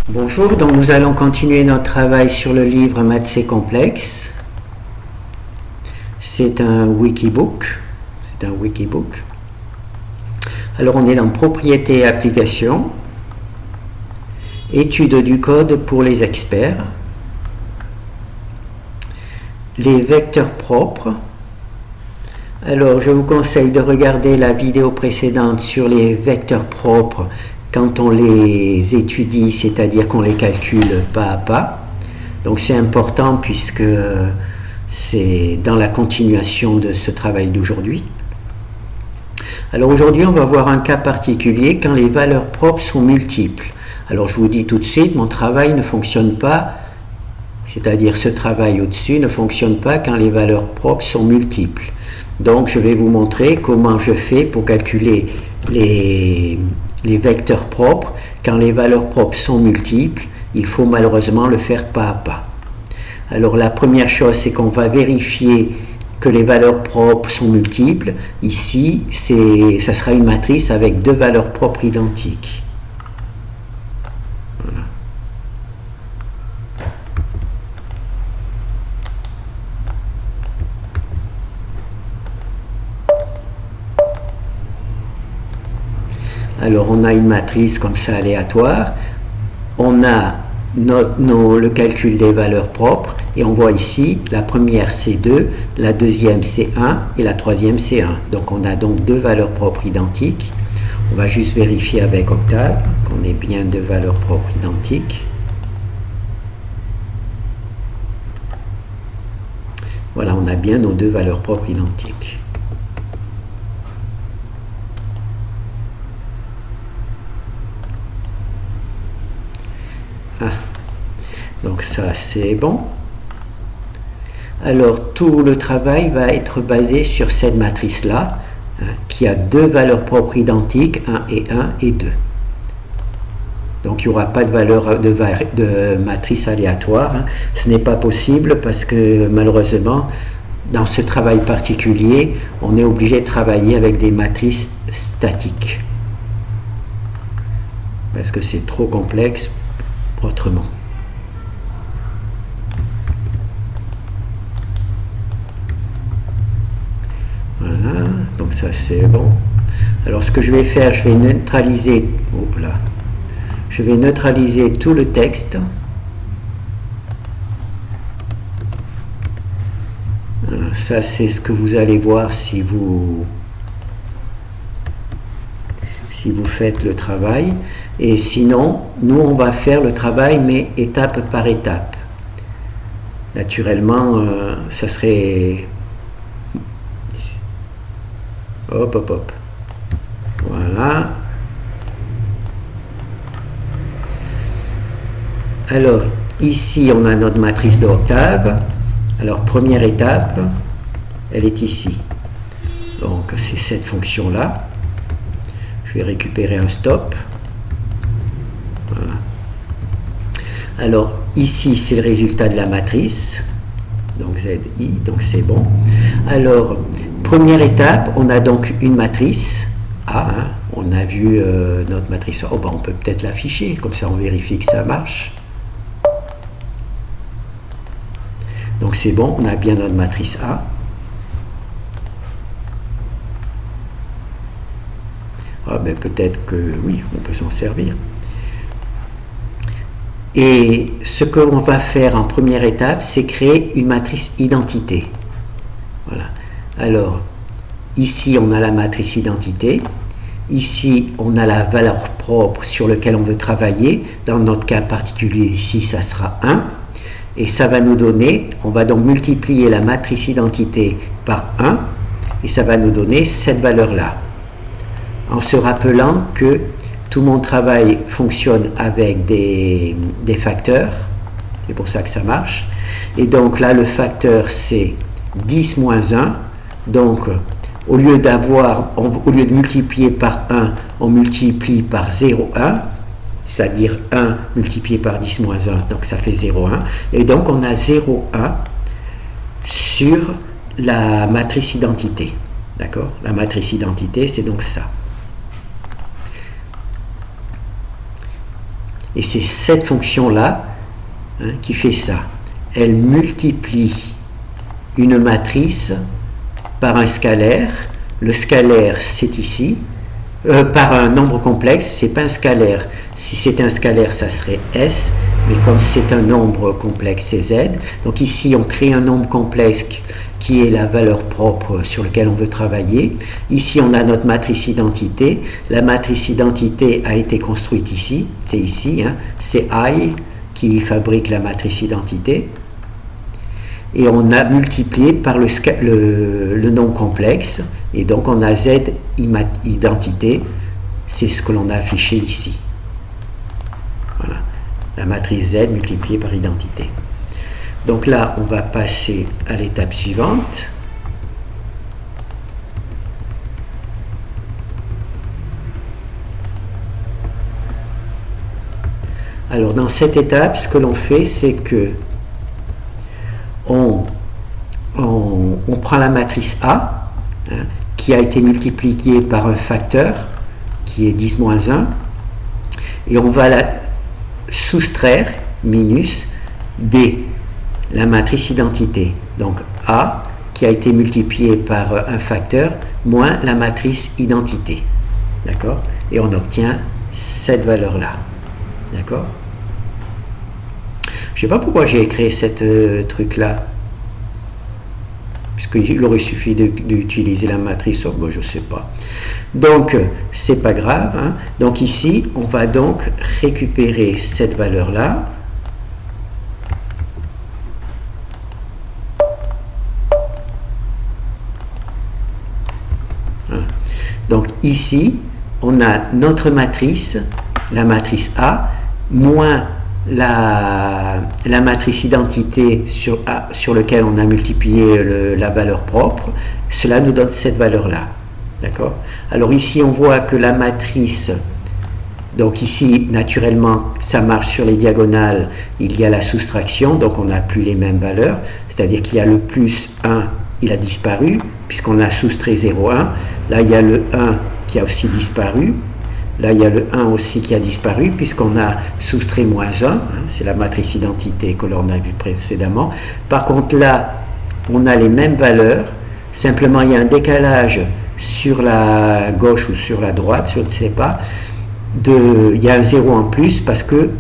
Bonjour, donc nous allons continuer notre travail sur le livre Maths c'est complexe. C'est un wikibook. Alors on est dans propriété et application, étude du code pour les experts, les vecteurs propres. Alors je vous conseille de regarder la vidéo précédente sur les vecteurs propres quand on les étudie, c'est-à-dire qu'on les calcule pas à pas. Donc c'est important puisque c'est dans la continuation de ce travail d'aujourd'hui. Alors aujourd'hui on va voir un cas particulier quand les valeurs propres sont multiples. Alors je vous dis tout de suite, mon travail ne fonctionne pas, c'est-à-dire ce travail au-dessus ne fonctionne pas quand les valeurs propres sont multiples. Donc je vais vous montrer comment je fais pour calculer les vecteurs propres. Quand les valeurs propres sont multiples, il faut malheureusement le faire pas à pas. Alors la première chose, c'est qu'on va vérifier que les valeurs propres sont multiples. Ici, ça sera une matrice avec deux valeurs propres identiques. Voilà. Alors on a une matrice comme ça aléatoire, on a le calcul des valeurs propres et on voit ici la première c'est 2, la deuxième c'est 1 et la troisième c'est 1. Donc on a donc deux valeurs propres identiques. On va juste vérifier avec Octave qu'on ait bien deux valeurs propres identiques. Voilà, on a bien nos deux valeurs propres identiques. Donc ça c'est bon. Alors tout le travail va être basé sur cette matrice là, qui a deux valeurs propres identiques, 1 et 1 et 2. Donc il n'y aura pas de valeur de matrice aléatoire. Ce n'est pas possible parce que malheureusement dans ce travail particulier on est obligé de travailler avec des matrices statiques parce que c'est trop complexe autrement. Voilà, donc ça c'est bon. Alors ce que je vais faire, je vais neutraliser, tout le texte. Voilà, ça c'est ce que vous allez voir si vous faites le travail. Et sinon, nous on va faire le travail mais étape par étape. Naturellement, ça serait... Hop. Voilà. Alors, ici, on a notre matrice d'Octave. Alors, première étape, elle est ici. Donc, c'est cette fonction-là. Je vais récupérer un stop. Voilà. Alors, ici, c'est le résultat de la matrice. Donc, ZI, donc c'est bon. Alors, première étape, on a donc une matrice A. On a vu notre matrice A. On peut peut-être l'afficher, comme ça on vérifie que ça marche. Donc c'est bon, on a bien notre matrice A. Peut-être que oui, on peut s'en servir. Et ce que l'on va faire en première étape, c'est créer une matrice identité. Voilà. Alors, ici, on a la matrice identité. Ici, on a la valeur propre sur laquelle on veut travailler. Dans notre cas particulier, ici, ça sera 1. Et ça va nous donner, on va donc multiplier la matrice identité par 1. Et ça va nous donner cette valeur-là. En se rappelant que tout mon travail fonctionne avec des facteurs. C'est pour ça que ça marche. Et donc là, le facteur, c'est 10 moins 1. Donc, au lieu de multiplier par 1, on multiplie par 0,1, c'est-à-dire 1 multiplié par 10 moins 1, donc ça fait 0,1. Et donc, on a 0,1 sur la matrice identité. D'accord ? La matrice identité, c'est donc ça. Et c'est cette fonction-là qui fait ça. Elle multiplie une matrice par un scalaire. Le scalaire, c'est ici. Par un nombre complexe, c'est pas un scalaire. Si c'était un scalaire, ça serait S, mais comme c'est un nombre complexe, c'est Z. Donc ici, on crée un nombre complexe qui est la valeur propre sur laquelle on veut travailler. Ici, on a notre matrice identité. La matrice identité a été construite ici. C'est ici, c'est I qui fabrique la matrice identité. Et on a multiplié par le nombre complexe. Et donc, on a Z identité. C'est ce que l'on a affiché ici. Voilà. La matrice Z multipliée par identité. Donc là, on va passer à l'étape suivante. Alors, dans cette étape, ce que l'on fait, c'est que on prend la matrice A, qui a été multipliée par un facteur, qui est 10-1, et on va la soustraire, minus, D, la matrice identité. Donc A, qui a été multipliée par un facteur, moins la matrice identité. D'accord? Et on obtient cette valeur-là. D'accord? Je ne sais pas pourquoi j'ai créé cette truc-là. Puisqu'il aurait suffi d'utiliser la matrice, bon, je ne sais pas. Donc, c'est pas grave. Donc ici, on va donc récupérer cette valeur-là. Donc ici, on a notre matrice, la matrice A, moins la matrice identité sur laquelle on a multiplié la valeur propre. Cela nous donne cette valeur-là. D'accord? Alors ici, on voit que la matrice, donc ici, naturellement, ça marche sur les diagonales, il y a la soustraction, donc on n'a plus les mêmes valeurs, c'est-à-dire qu'il y a le plus 1, il a disparu, puisqu'on a soustrait 0,1. Là, il y a le 1 qui a aussi disparu. Là, il y a le 1 aussi qui a disparu, puisqu'on a soustrait moins 1. C'est la matrice identité que l'on a vu précédemment. Par contre, là, on a les mêmes valeurs. Simplement, il y a un décalage sur la gauche ou sur la droite, je ne sais pas. Il y a un 0 en plus, parce que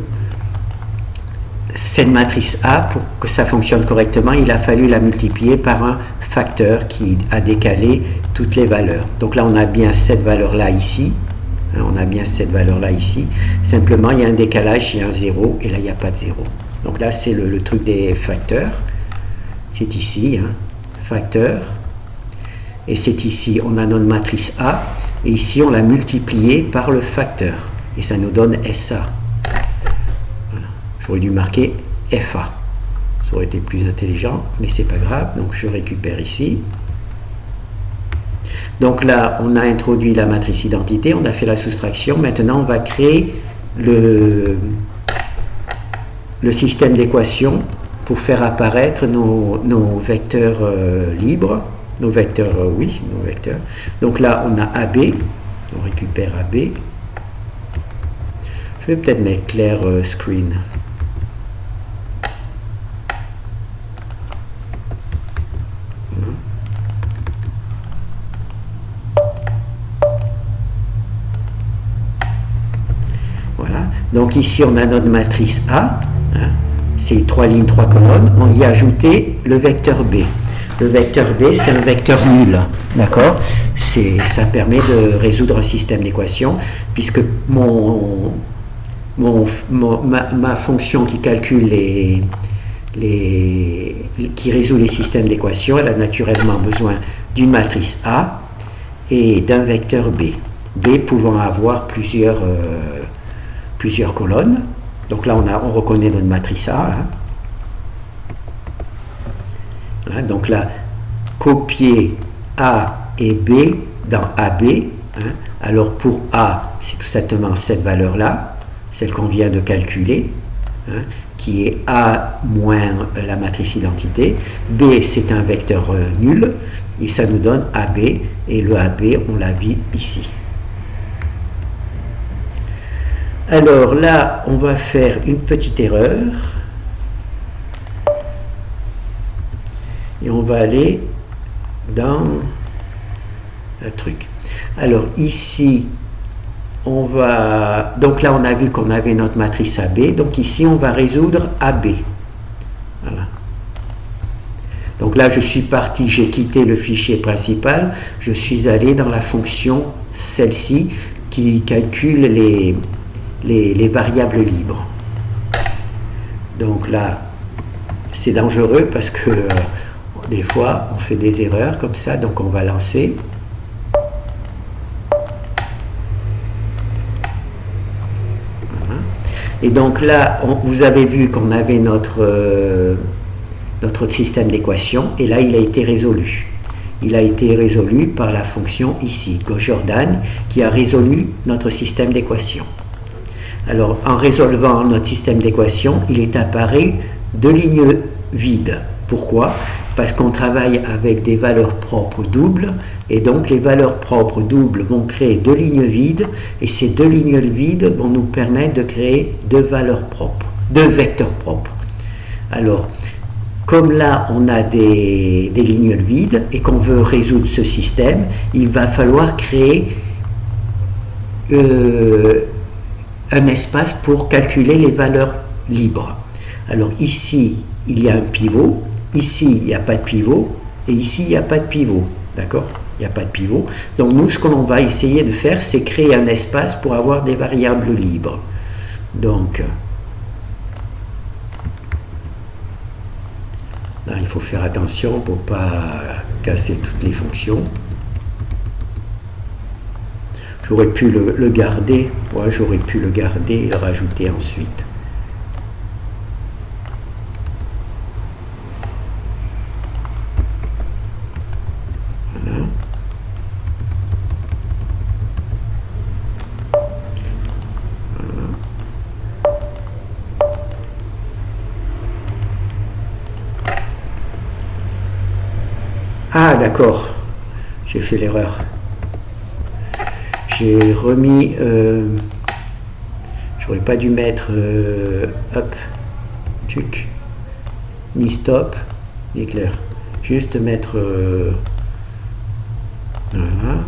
cette matrice A, pour que ça fonctionne correctement, il a fallu la multiplier par un facteur qui a décalé toutes les valeurs. Donc là, on a bien cette valeur-là ici. On a bien cette valeur-là ici. Simplement, il y a un décalage, il y a un 0, et là, il n'y a pas de 0. Donc là, c'est le truc des facteurs. C'est ici, facteur. Et c'est ici, on a notre matrice A. Et ici, on l'a multiplié par le facteur. Et ça nous donne SA. Voilà. J'aurais dû marquer FA. Ça aurait été plus intelligent, mais c'est pas grave. Donc, je récupère ici. Donc là, on a introduit la matrice identité, on a fait la soustraction. Maintenant, on va créer le système d'équations pour faire apparaître nos vecteurs libres. Nos vecteurs, oui, nos vecteurs. Donc là, on a AB, on récupère AB. Je vais peut-être mettre clair screen. Donc ici, on a notre matrice A, c'est 3 lignes, 3 colonnes. On y a ajouté le vecteur B. Le vecteur B, c'est un vecteur nul, d'accord? Ça permet de résoudre un système d'équations, puisque ma fonction qui calcule qui résout les systèmes d'équations, elle a naturellement besoin d'une matrice A et d'un vecteur B. B pouvant avoir plusieurs colonnes. Donc là, on reconnaît notre matrice A. Voilà, donc là, copier A et B dans AB. Alors pour A, c'est tout simplement cette valeur-là, celle qu'on vient de calculer, qui est A moins la matrice identité. B, c'est un vecteur nul, et ça nous donne AB, et le AB, on l'a vu ici. Alors là, on va faire une petite erreur. Et on va aller dans le truc. Alors ici, on va... Donc là, on a vu qu'on avait notre matrice AB. Donc ici, on va résoudre AB. Voilà. Donc là, je suis parti, j'ai quitté le fichier principal. Je suis allé dans la fonction, celle-ci, qui calcule les variables libres. Donc là, c'est dangereux parce que des fois, on fait des erreurs comme ça. Donc on va lancer. Et donc là, vous avez vu qu'on avait notre système d'équation, et là, il a été résolu. Il a été résolu par la fonction ici, Gauss-Jordan, qui a résolu notre système d'équation. Alors, en résolvant notre système d'équation, il est apparu deux lignes vides. Pourquoi? Parce qu'on travaille avec des valeurs propres doubles, et donc les valeurs propres doubles vont créer deux lignes vides, et ces deux lignes vides vont nous permettre de créer deux valeurs propres, deux vecteurs propres. Alors, comme là on a des lignes vides et qu'on veut résoudre ce système, il va falloir créer un espace pour calculer les valeurs libres. Alors ici, il y a un pivot. Ici, il n'y a pas de pivot, et ici, il n'y a pas de pivot, d'accord? Il n'y a pas de pivot. Donc nous, ce que l'on va essayer de faire, c'est créer un espace pour avoir des variables libres. Donc, là, il faut faire attention pour ne pas casser toutes les fonctions. J'aurais pu le garder, ouais, j'aurais pu le garder et le rajouter ensuite. Ah d'accord, j'ai fait l'erreur. J'ai remis... j'aurais pas dû mettre hop, tuc, ni stop, ni clair. Juste mettre... voilà.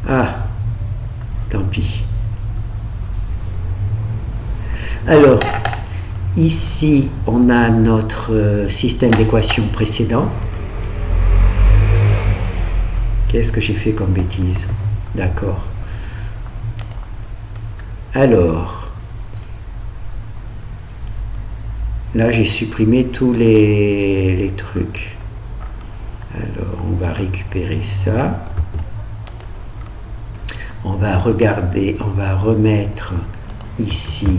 Ah, tant pis. Alors... Ici, on a notre système d'équation précédent. Qu'est-ce que j'ai fait comme bêtise? D'accord. Alors, là, j'ai supprimé tous les trucs. Alors, on va récupérer ça. On va regarder, on va remettre ici...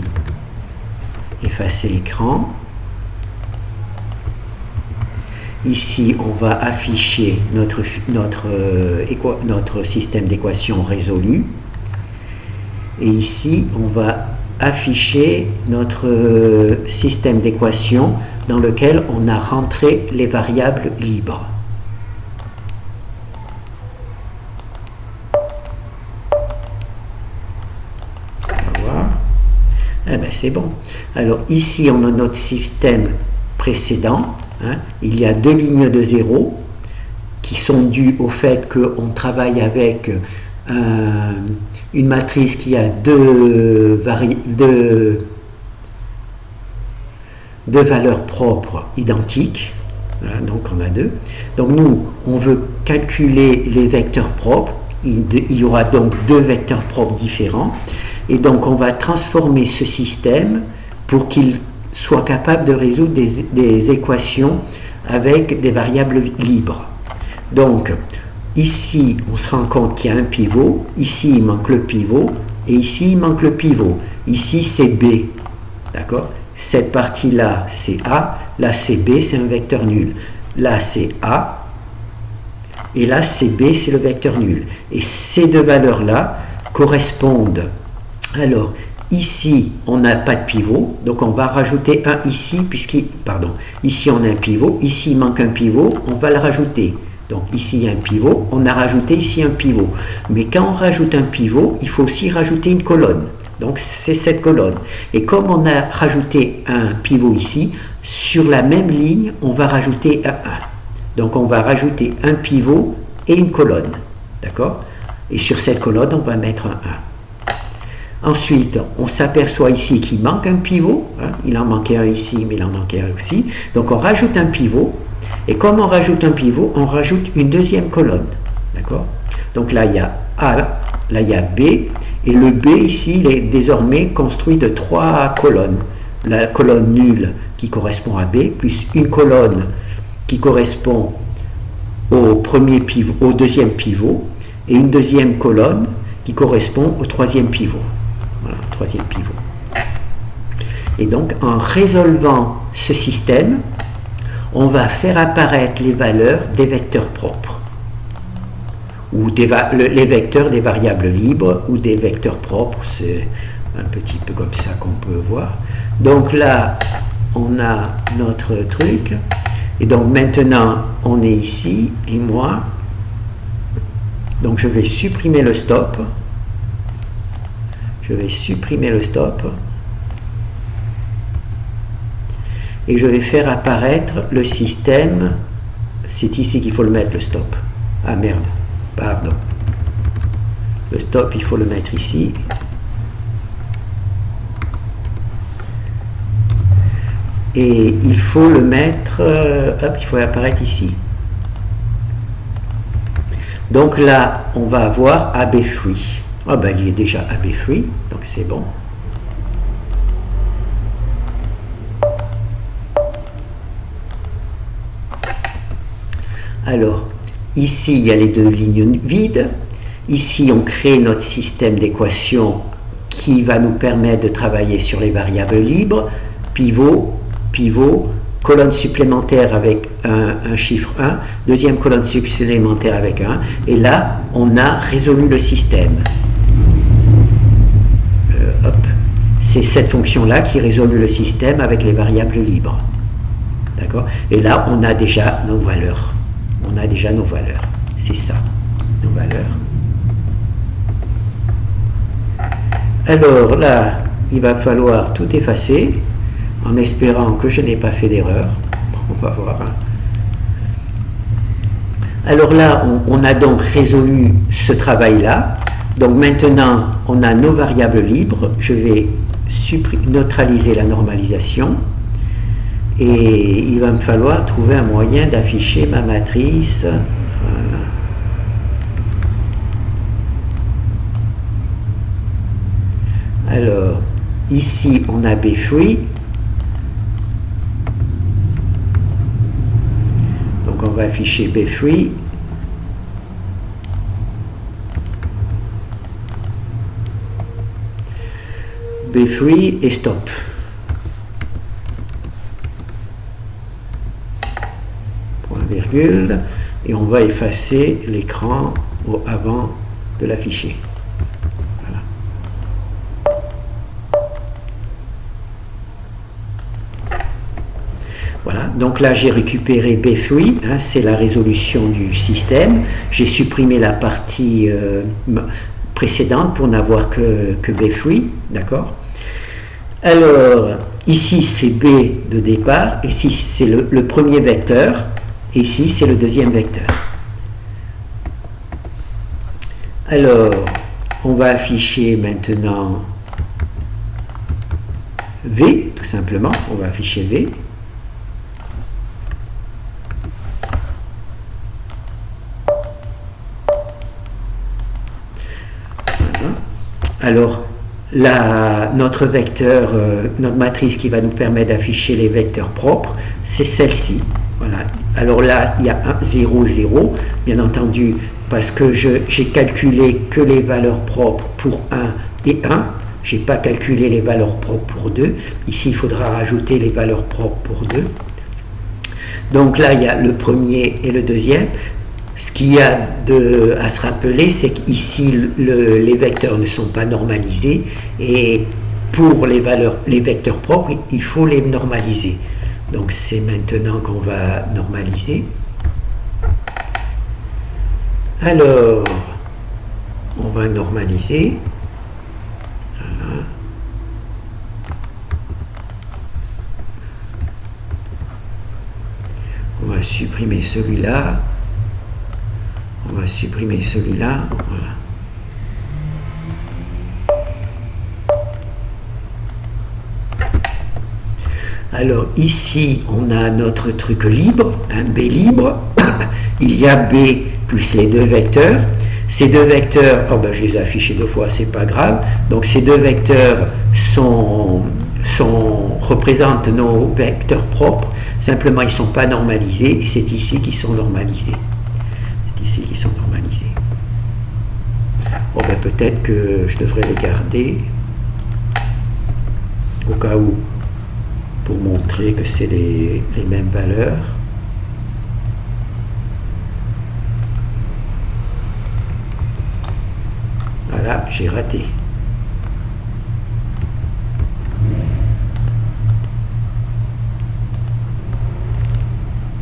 effacer écran. Ici, on va afficher notre système d'équation résolu. Et ici, on va afficher notre système d'équation dans lequel on a rentré les variables libres. Eh bien, c'est bon. Alors ici, on a notre système précédent. Hein. Il y a deux lignes de zéro qui sont dues au fait qu'on travaille avec une matrice qui a deux valeurs propres identiques. Voilà, donc on a deux. Donc nous, on veut calculer les vecteurs propres. Il y aura donc deux vecteurs propres différents. Et donc, on va transformer ce système pour qu'il soit capable de résoudre des équations avec des variables libres. Donc, ici, on se rend compte qu'il y a un pivot. Ici, il manque le pivot. Et ici, il manque le pivot. Ici, c'est B. D'accord? Cette partie-là, c'est A. Là, c'est B, c'est un vecteur nul. Là, c'est A. Et là, c'est B, c'est le vecteur nul. Et ces deux valeurs-là correspondent... Alors, ici, on n'a pas de pivot, donc on va rajouter un ici, ici on a un pivot, ici il manque un pivot, on va le rajouter. Donc ici il y a un pivot, on a rajouté ici un pivot. Mais quand on rajoute un pivot, il faut aussi rajouter une colonne. Donc c'est cette colonne. Et comme on a rajouté un pivot ici, sur la même ligne, on va rajouter un 1. Donc on va rajouter un pivot et une colonne. D'accord? Et sur cette colonne, on va mettre un 1. Ensuite, on s'aperçoit ici qu'il manque un pivot. Hein. Il en manquait un ici, mais il en manquait un aussi. Donc on rajoute un pivot. Et comme on rajoute un pivot, on rajoute une deuxième colonne. D'accord? Donc là, il y a A, là, il y a B. Et le B ici, il est désormais construit de 3 colonnes. La colonne nulle qui correspond à B, plus une colonne qui correspond au premier pivot, au deuxième pivot, et une deuxième colonne qui correspond au troisième pivot. Voilà, troisième pivot. Et donc, en résolvant ce système, on va faire apparaître les valeurs des vecteurs propres, ou les vecteurs des variables libres, ou des vecteurs propres, c'est un petit peu comme ça qu'on peut voir. Donc là, on a notre truc, et donc maintenant, on est ici, et moi, donc je vais supprimer le stop. Je vais supprimer le stop. Et je vais faire apparaître le système. C'est ici qu'il faut le mettre, le stop. Ah merde, pardon. Le stop, il faut le mettre ici. Et il faut le mettre, hop, il faut apparaître ici. Donc là, on va avoir AB free. Ah ben, il est déjà AB free, donc c'est bon. Alors, ici, il y a les deux lignes vides. Ici, on crée notre système d'équations qui va nous permettre de travailler sur les variables libres. Pivot, pivot, colonne supplémentaire avec un chiffre 1, deuxième colonne supplémentaire avec 1, et là, on a résolu le système. Hop. C'est cette fonction-là qui résout le système avec les variables libres. D'accord? Et là, on a déjà nos valeurs. On a déjà nos valeurs. C'est ça, nos valeurs. Alors là, il va falloir tout effacer, en espérant que je n'ai pas fait d'erreur. On va voir. Hein. Alors là, on a donc résolu ce travail-là. Donc maintenant, on a nos variables libres. Je vais neutraliser la normalisation. Et il va me falloir trouver un moyen d'afficher ma matrice. Voilà. Alors, ici, on a B-free. Donc, on va afficher B-free. B-free et stop. Virgule, et on va effacer l'écran avant de l'afficher. Voilà. Voilà, donc là j'ai récupéré B3, hein, c'est la résolution du système. J'ai supprimé la partie précédente pour n'avoir que B3, d'accord? Alors, ici c'est B de départ, et ici c'est le premier vecteur. Ici, c'est le deuxième vecteur. Alors, on va afficher maintenant V, tout simplement. On va afficher V. Voilà. Alors, notre vecteur, notre matrice qui va nous permettre d'afficher les vecteurs propres, c'est celle-ci. Voilà. Alors là, il y a 1, 0, 0, bien entendu, parce que j'ai calculé que les valeurs propres pour 1 et 1. Je n'ai pas calculé les valeurs propres pour 2. Ici, il faudra rajouter les valeurs propres pour 2. Donc là, il y a le premier et le deuxième. Ce qu'il y a à se rappeler, c'est qu'ici, les vecteurs ne sont pas normalisés. Et pour les vecteurs propres, il faut les normaliser. Donc c'est maintenant qu'on va normaliser. Alors, on va normaliser. Voilà. On va supprimer celui-là. On va supprimer celui-là. Voilà. Alors ici, on a notre truc libre, un B libre. Il y a B plus les deux vecteurs. Ces deux vecteurs, oh ben je les ai affichés deux fois, c'est pas grave. Donc ces deux vecteurs représentent nos vecteurs propres. Simplement, ils ne sont pas normalisés et c'est ici qu'ils sont normalisés. C'est ici qu'ils sont normalisés. Bon ben peut-être que je devrais les garder au cas où, pour montrer que c'est les mêmes valeurs. Voilà, j'ai raté.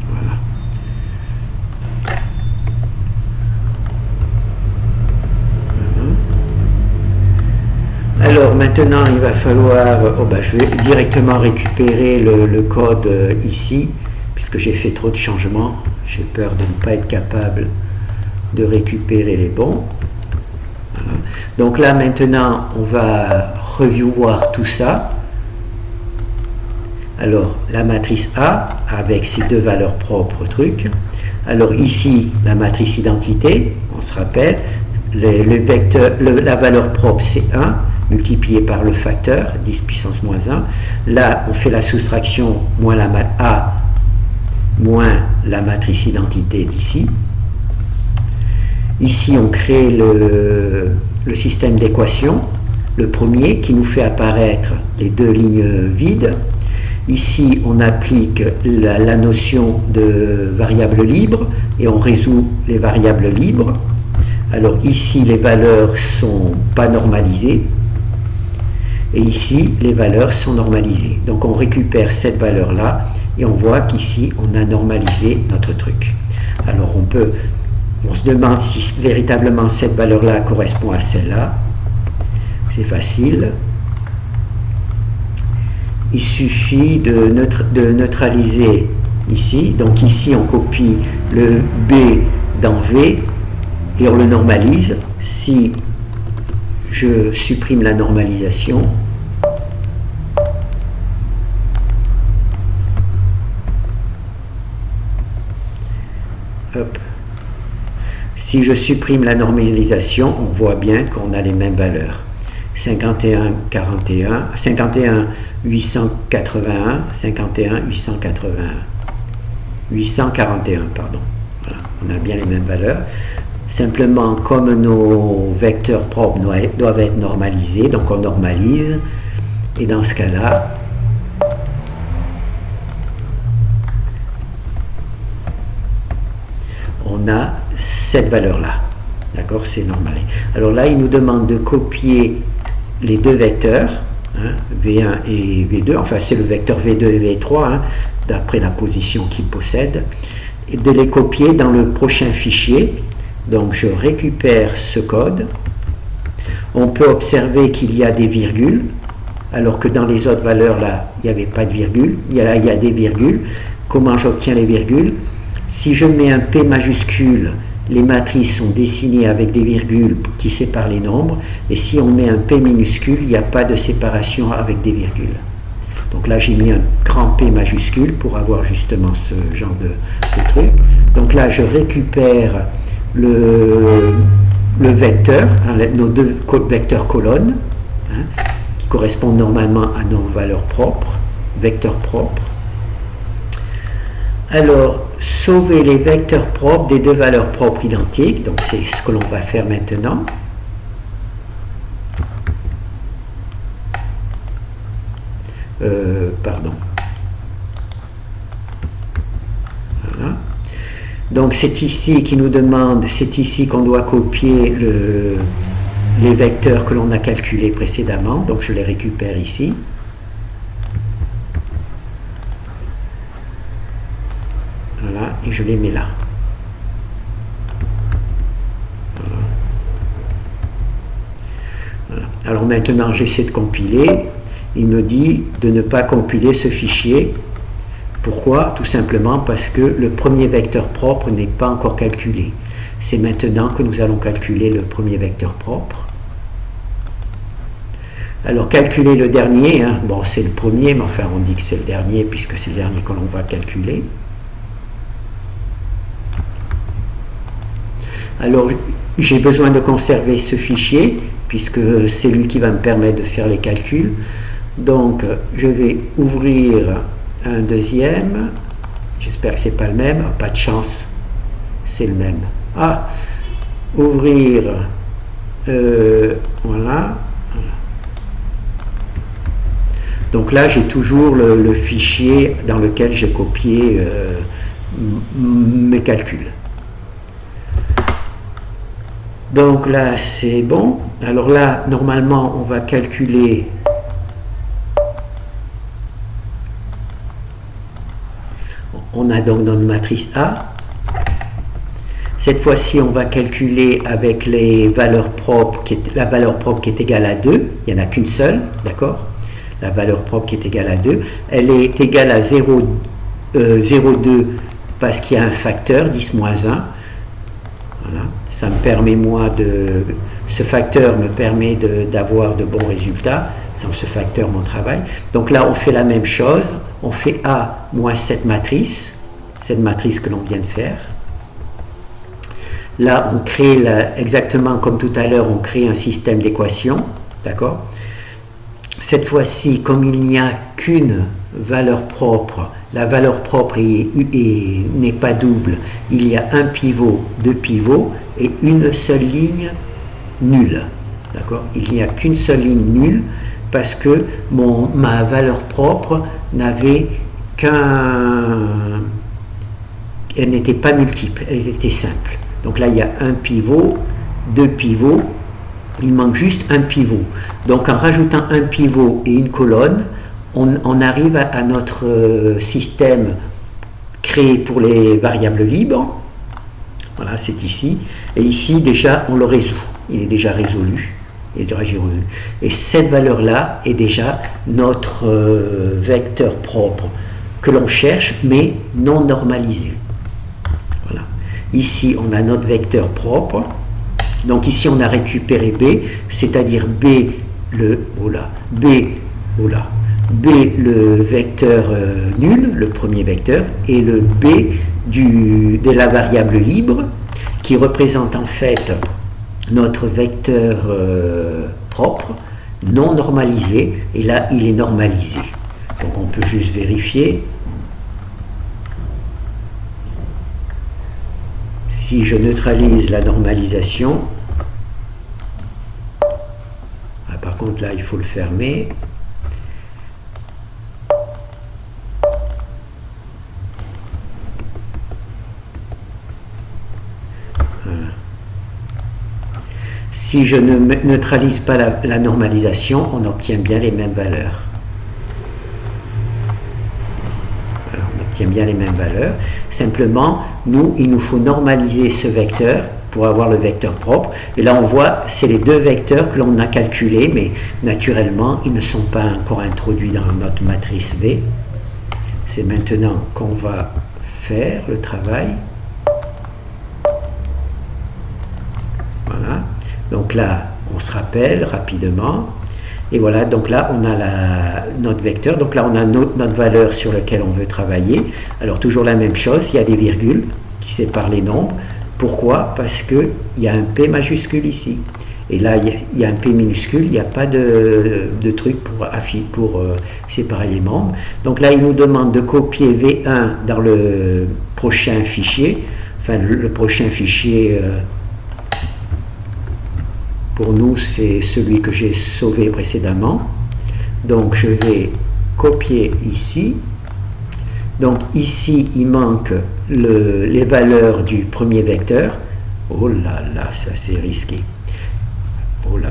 Voilà. Alors maintenant, il va falloir, je vais directement récupérer le code ici, puisque j'ai fait trop de changements. J'ai peur de ne pas être capable de récupérer les bons. Voilà. Donc là maintenant, on va revoir tout ça. Alors la matrice A avec ses deux valeurs propres trucs. Alors ici, la matrice identité, on se rappelle, la valeur propre c'est 1. Multiplié par le facteur, 10 puissance moins 1. Là, on fait la soustraction moins la A moins la matrice identité d'ici. Ici, on crée le système d'équation, le premier qui nous fait apparaître les deux lignes vides. Ici, on applique la notion de variable libre et on résout les variables libres. Alors ici, les valeurs ne sont pas normalisées. Et ici, les valeurs sont normalisées. Donc on récupère cette valeur-là et on voit qu'ici, on a normalisé notre truc. Alors on se demande si véritablement cette valeur-là correspond à celle-là. C'est facile. Il suffit de neutraliser ici. Donc ici, on copie le B dans V et on le normalise. Si je supprime la normalisation, hop. Si je supprime la normalisation, on voit bien qu'on a les mêmes valeurs. 51, 41, 51, 881, 51, 881. 841, pardon. Voilà, on a bien les mêmes valeurs. Simplement, comme nos vecteurs propres doivent être normalisés, donc on normalise. Et dans ce cas-là, on a cette valeur-là. D'accord, c'est normal. Alors là, il nous demande de copier les deux vecteurs, hein, V1 et V2. Enfin, c'est le vecteur V2 et V3, hein, d'après la position qu'il possède. Et de les copier dans le prochain fichier. Donc je récupère ce code. On peut observer qu'il y a des virgules, alors que dans les autres valeurs, là, il n'y avait pas de virgule. Là, il y a des virgules. Comment j'obtiens les virgules? Si je mets un P majuscule, les matrices sont dessinées avec des virgules qui séparent les nombres. Et si on met un P minuscule, il n'y a pas de séparation avec des virgules. Donc là, j'ai mis un grand P majuscule pour avoir justement ce genre de truc. Donc là, je récupère le vecteur, hein, nos deux vecteurs colonnes, hein, qui correspondent normalement à nos valeurs propres, vecteurs propres. Alors, sauver les vecteurs propres des deux valeurs propres identiques, donc c'est ce que l'on va faire maintenant. Pardon. Voilà. Donc c'est ici qui nous demande, c'est ici qu'on doit copier les vecteurs que l'on a calculés précédemment. Donc je les récupère ici. Voilà, et je les mets là. Voilà. Alors maintenant, j'essaie de compiler. Il me dit de ne pas compiler ce fichier. Pourquoi? Tout simplement parce que le premier vecteur propre n'est pas encore calculé. C'est maintenant que nous allons calculer le premier vecteur propre. Alors calculer le dernier, hein, bon c'est le premier, mais enfin on dit que c'est le dernier puisque c'est le dernier que l'on va calculer. Alors j'ai besoin de conserver ce fichier puisque c'est lui qui va me permettre de faire les calculs. Donc je vais ouvrir un deuxième. J'espère que c'est pas le même. Pas de chance, c'est le même. Ah, ouvrir. Voilà. Donc là, j'ai toujours le fichier dans lequel j'ai copié mes calculs. Donc là, c'est bon. Alors là, normalement, on va calculer on a donc notre matrice A. Cette fois-ci, on va calculer avec les valeurs propres, la valeur propre qui est égale à 2. Il n'y en a qu'une seule, d'accord? La valeur propre qui est égale à 2. Elle est égale à 0,2 parce qu'il y a un facteur, 10 moins 1. Voilà. Ça me permet, ce facteur me permet d'avoir de bons résultats. Sans ce facteur, mon travail. Donc là, on fait la même chose. On fait A moins cette matrice que l'on vient de faire. Là, on crée, exactement comme tout à l'heure, on crée un système d'équations. D'accord? Cette fois-ci, comme il n'y a qu'une valeur propre, la valeur propre n'est pas double, il y a un pivot, deux pivots et une seule ligne nulle. D'accord? Il n'y a qu'une seule ligne nulle parce que ma valeur propre n'avait elle n'était pas multiple, elle était simple. Donc là, il y a un pivot, deux pivots, il manque juste un pivot. Donc en rajoutant un pivot et une colonne, on arrive à notre système créé pour les variables libres. Voilà, c'est ici. Et ici, déjà, on le résout. Il est déjà résolu. Et cette valeur-là est déjà notre vecteur propre que l'on cherche, mais non normalisé. Voilà. Ici, on a notre vecteur propre. Donc ici, on a récupéré B, c'est-à-dire B le vecteur nul, le premier vecteur, et le B de la variable libre, qui représente en fait notre vecteur propre, non normalisé, et là, il est normalisé. Donc on peut juste vérifier. Si je neutralise la normalisation, par contre là il faut le fermer. Voilà. Si je ne neutralise pas la normalisation, on obtient bien les mêmes valeurs. Bien les mêmes valeurs. Simplement, il nous faut normaliser ce vecteur pour avoir le vecteur propre. Et là, on voit, c'est les deux vecteurs que l'on a calculés, mais naturellement, ils ne sont pas encore introduits dans notre matrice V. C'est maintenant qu'on va faire le travail. Voilà. Donc là, on se rappelle rapidement. Et voilà, donc là, on a notre vecteur. Donc là, on a notre valeur sur laquelle on veut travailler. Alors, toujours la même chose, il y a des virgules qui séparent les nombres. Pourquoi? Parce qu'il y a un P majuscule ici. Et là, il y a un P minuscule, il n'y a pas de truc pour séparer les membres. Donc là, il nous demande de copier V1 dans le prochain fichier. Enfin, le prochain fichier... pour nous, c'est celui que j'ai sauvé précédemment. Donc, je vais copier ici. Donc, ici, il manque les valeurs du premier vecteur. Oh là là, ça c'est risqué. Oh là.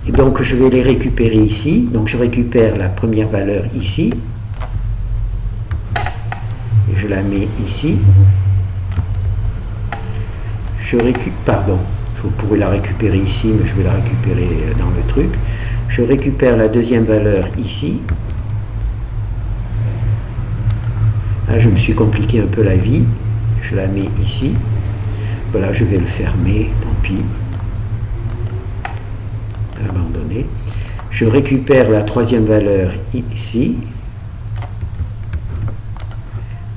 Et donc, je vais les récupérer ici. Donc, je récupère la première valeur ici. Et je la mets ici. Je récupère, pardon. Je pourrais la récupérer ici, mais je vais la récupérer dans le truc. Je récupère la deuxième valeur ici. Là, je me suis compliqué un peu la vie. Je la mets ici. Voilà, je vais le fermer, tant pis. Abandonner. Je récupère la troisième valeur ici.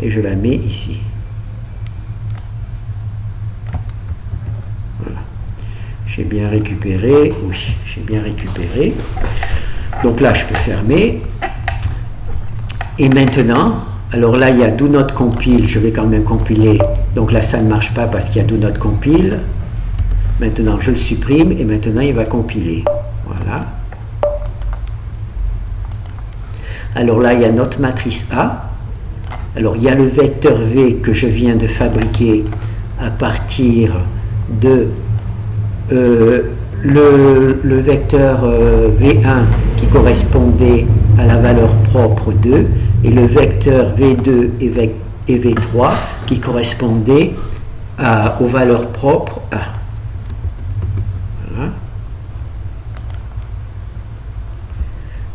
Et je la mets ici. Voilà. J'ai bien récupéré. Oui, j'ai bien récupéré. Donc là, je peux fermer. Et maintenant, alors là, il y a Do Not Compile. Je vais quand même compiler. Donc là, ça ne marche pas parce qu'il y a Do Not Compile. Maintenant, je le supprime et maintenant, il va compiler. Voilà. Alors là, il y a notre matrice A. Alors, il y a le vecteur V que je viens de fabriquer à partir de le vecteur V1 qui correspondait à la valeur propre 2 et le vecteur V2 et V3 qui correspondaient aux valeurs propres 1. Voilà.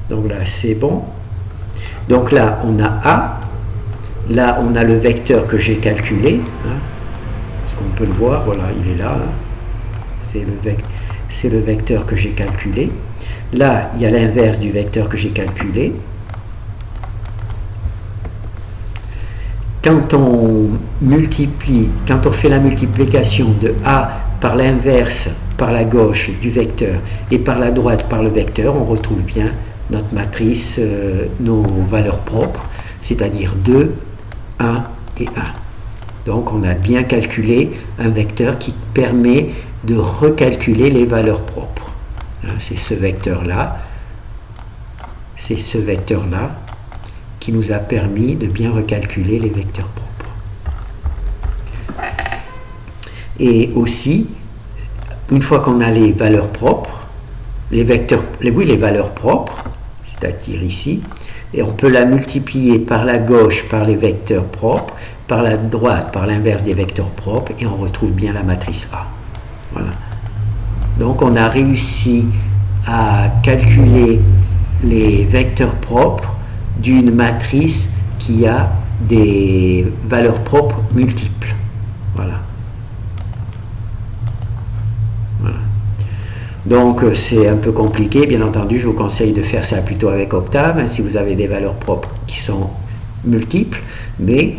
Donc là, c'est bon. Donc là, on a A. Là, on a le vecteur que j'ai calculé. Hein. Est-ce qu'on peut le voir? Voilà, il est là. Hein. C'est le vecteur que j'ai calculé. Là, il y a l'inverse du vecteur que j'ai calculé. Quand on fait la multiplication de A par l'inverse, par la gauche du vecteur, et par la droite, par le vecteur, on retrouve bien notre matrice, nos valeurs propres, c'est-à-dire 2, 1 et 1. Donc on a bien calculé un vecteur qui permet de recalculer les valeurs propres. C'est ce vecteur-là. C'est ce vecteur-là qui nous a permis de bien recalculer les vecteurs propres. Et aussi, une fois qu'on a les valeurs propres, les valeurs propres, c'est-à-dire ici, et on peut la multiplier par la gauche par les vecteurs propres, par la droite par l'inverse des vecteurs propres, et on retrouve bien la matrice A. Voilà. Donc on a réussi à calculer les vecteurs propres d'une matrice qui a des valeurs propres multiples. Voilà. Voilà. Donc c'est un peu compliqué, bien entendu, je vous conseille de faire ça plutôt avec Octave, hein, si vous avez des valeurs propres qui sont multiples, mais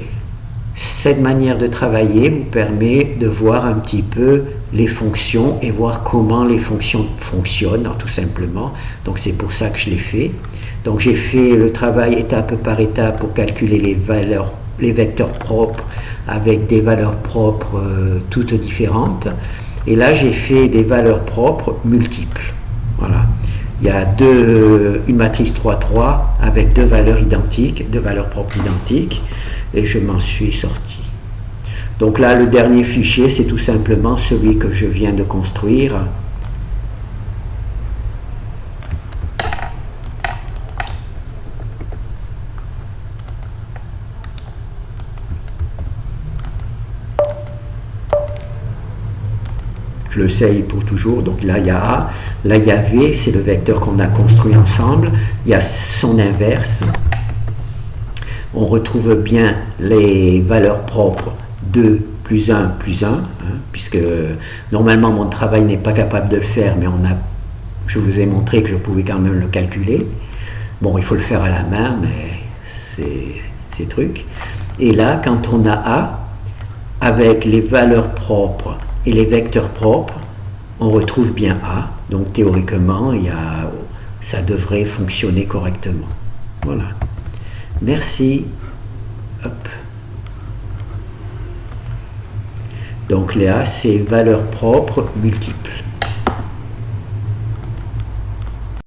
cette manière de travailler vous permet de voir un petit peu les fonctions et voir comment les fonctions fonctionnent, tout simplement. Donc c'est pour ça que je l'ai fait. Donc j'ai fait le travail étape par étape pour calculer les vecteurs propres avec des valeurs propres toutes différentes. Et là, j'ai fait des valeurs propres multiples. Voilà. Il y a une matrice 3-3 avec deux valeurs identiques, deux valeurs propres identiques, et je m'en suis sorti. Donc là, le dernier fichier, c'est tout simplement celui que je viens de construire. Je le sais pour toujours. Donc là, il y a A, là, il y a V, c'est le vecteur qu'on a construit ensemble. Il y a son inverse. On retrouve bien les valeurs propres 2 plus 1 plus 1, hein, puisque normalement mon travail n'est pas capable de le faire, mais je vous ai montré que je pouvais quand même le calculer. Bon, il faut le faire à la main, mais c'est truc. Et là, quand on a A, avec les valeurs propres et les vecteurs propres, on retrouve bien A. Donc théoriquement, ça devrait fonctionner correctement. Voilà. Merci. Hop. Donc les A, c'est valeurs propres multiples.